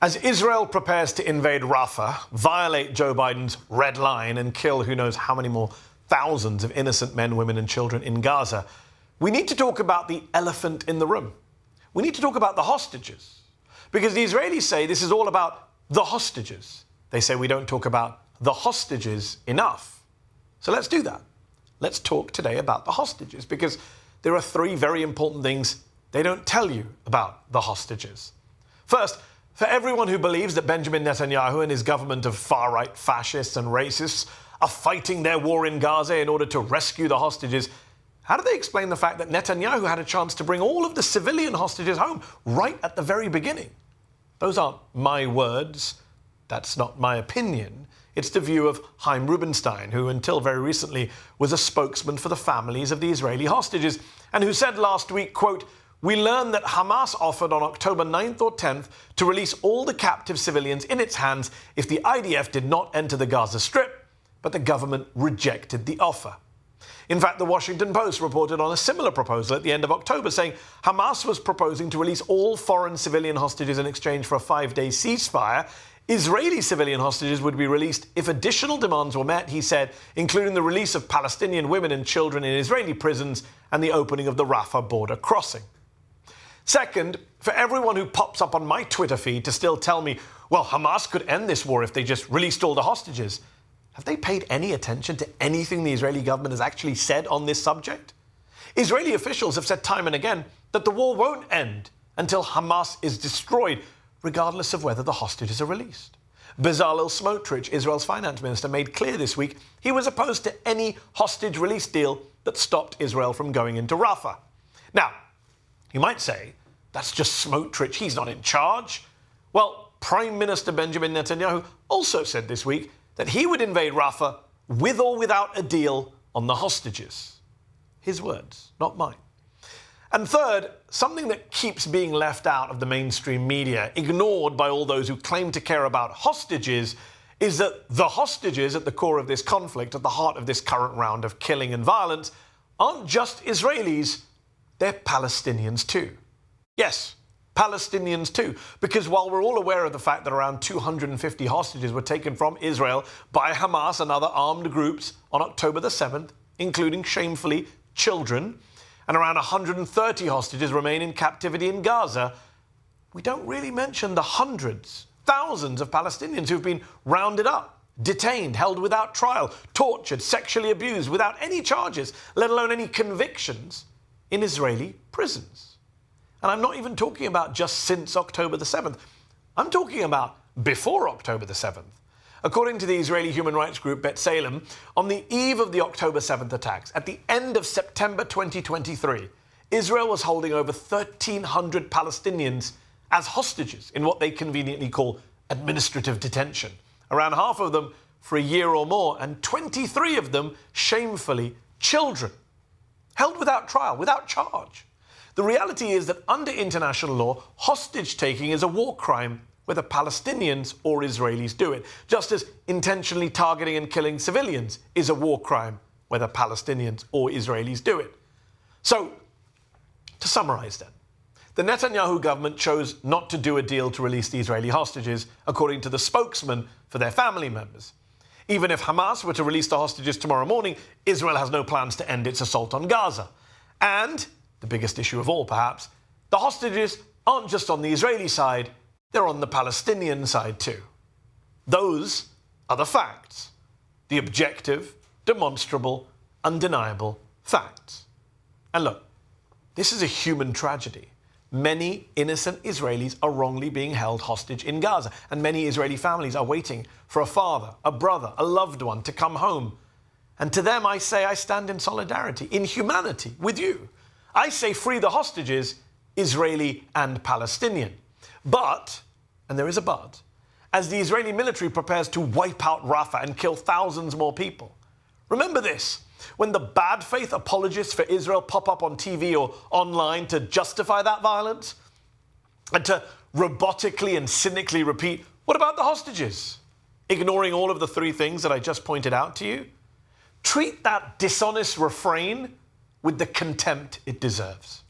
As Israel prepares to invade Rafah, violate Joe Biden's red line and kill who knows how many more thousands of innocent men, women and children in Gaza, we need to talk about the elephant in the room. We need to talk about the hostages. Because the Israelis say this is all about the hostages. They say we don't talk about the hostages enough. So let's do that. Let's talk today about the hostages, because there are three very important things they don't tell you about the hostages. First, for everyone who believes that Benjamin Netanyahu and his government of far-right fascists and racists are fighting their war in Gaza in order to rescue the hostages, how do they explain the fact that Netanyahu had a chance to bring all of the civilian hostages home right at the very beginning? Those aren't my words. That's not my opinion. It's the view of Chaim Rubinstein, who until very recently was a spokesman for the families of the Israeli hostages, and who said last week, quote, "We learned that Hamas offered on October 9th or 10th to release all the captive civilians in its hands if the IDF did not enter the Gaza Strip, but the government rejected the offer." In fact, the Washington Post reported on a similar proposal at the end of October, saying Hamas was proposing to release all foreign civilian hostages in exchange for a 5-day ceasefire. Israeli civilian hostages would be released if additional demands were met, he said, including the release of Palestinian women and children in Israeli prisons and the opening of the Rafah border crossing. Second, for everyone who pops up on my Twitter feed to still tell me, well, Hamas could end this war if they just released all the hostages, have they paid any attention to anything the Israeli government has actually said on this subject? Israeli officials have said time and again that the war won't end until Hamas is destroyed, regardless of whether the hostages are released. Bezalel Smotrich, Israel's finance minister, made clear this week he was opposed to any hostage release deal that stopped Israel from going into Rafah. Now, you might say, that's just Smotrich, he's not in charge. Well, Prime Minister Benjamin Netanyahu also said this week that he would invade Rafah with or without a deal on the hostages. His words, not mine. And third, something that keeps being left out of the mainstream media, ignored by all those who claim to care about hostages, is that the hostages at the core of this conflict, at the heart of this current round of killing and violence, aren't just Israelis, they're Palestinians too. Yes, Palestinians too, because while we're all aware of the fact that around 250 hostages were taken from Israel by Hamas and other armed groups on October the 7th, including, shamefully, children, and around 130 hostages remain in captivity in Gaza, we don't really mention the hundreds, thousands of Palestinians who've been rounded up, detained, held without trial, tortured, sexually abused, without any charges, let alone any convictions, in Israeli prisons. And I'm not even talking about just since October the 7th. I'm talking about before October the 7th. According to the Israeli human rights group B'Tselem, on the eve of the October 7th attacks, at the end of September 2023, Israel was holding over 1,300 Palestinians as hostages in what they conveniently call administrative detention. Around half of them for a year or more, and 23 of them, shamefully, children, held without trial, without charge. The reality is that under international law, hostage-taking is a war crime, whether Palestinians or Israelis do it, just as intentionally targeting and killing civilians is a war crime, whether Palestinians or Israelis do it. So, to summarize then, the Netanyahu government chose not to do a deal to release the Israeli hostages, according to the spokesman for their family members. Even if Hamas were to release the hostages tomorrow morning, Israel has no plans to end its assault on Gaza. And, the biggest issue of all perhaps, the hostages aren't just on the Israeli side, they're on the Palestinian side too. Those are the facts. The objective, demonstrable, undeniable facts. And look, this is a human tragedy. Many innocent Israelis are wrongly being held hostage in Gaza, and many Israeli families are waiting for a father, a brother, a loved one to come home. And to them I say I stand in solidarity, in humanity, with you. I say free the hostages, Israeli and Palestinian. But, and there is a but, as the Israeli military prepares to wipe out Rafah and kill thousands more people, remember this: when the bad faith apologists for Israel pop up on TV or online to justify that violence, and to robotically and cynically repeat, what about the hostages? Ignoring all of the three things that I just pointed out to you, treat that dishonest refrain with the contempt it deserves.